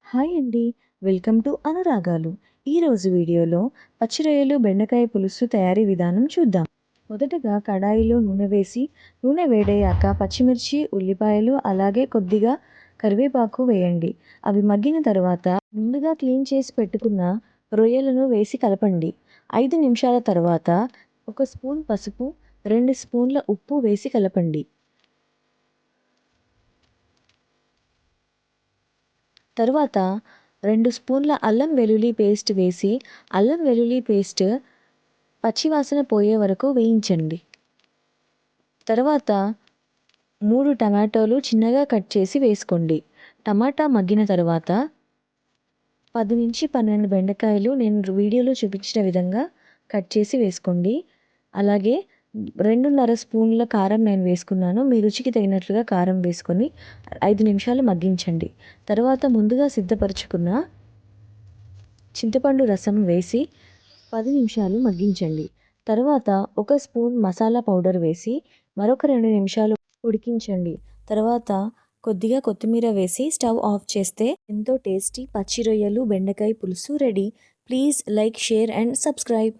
Hi అండి. Welcome to అనురాగాలు. ఈరోజు వీడియోలో పచ్చి రొయ్యలు బెండకాయ పులుసు తయారీ విధానం చూద్దాం. మొదటగా కడాయిలో నూనె వేసి నూనె వేడయ్యాక పచ్చిమిర్చి, ఉల్లిపాయలు అలాగే కొద్దిగా కరివేపాకు వేయండి. అవి మగ్గిన తర్వాత ముందుగా క్లీన్ చేసి పెట్టుకున్న రొయ్యలను వేసి కలపండి. 5 నిమిషాల తర్వాత 1 స్పూన్ పసుపు, 2 స్పూన్ల ఉప్పు వేసి కలపండి. తరువాత 2 స్పూన్ల అల్లం వెల్లుల్లి పేస్ట్ వేసి అల్లం వెల్లుల్లి పేస్ట్ పచ్చివాసన పోయే వరకు వేయించండి. తర్వాత 3 టమాటోలు చిన్నగా కట్ చేసి వేసుకోండి. టమాటా మగ్గిన తర్వాత 10-12 బెండకాయలు నేను వీడియోలో చూపించిన విధంగా కట్ చేసి వేసుకోండి. అలాగే 2.5 స్పూన్ల కారం నేను వేసుకున్నాను. మీ రుచికి తగినట్లుగా కారం వేసుకొని 5 నిమిషాలు మగ్గించండి. తర్వాత ముందుగా సిద్ధపరచుకున్న చింతపండు రసం వేసి 10 నిమిషాలు మగ్గించండి. తర్వాత 1 స్పూన్ మసాలా పౌడర్ వేసి మరొక 2 నిమిషాలు ఉడికించండి. తర్వాత కొద్దిగా కొత్తిమీర వేసి స్టవ్ ఆఫ్ చేస్తే ఎంతో టేస్టీ పచ్చి రొయ్యలు బెండకాయ పులుసు ready. Please like, share and subscribe.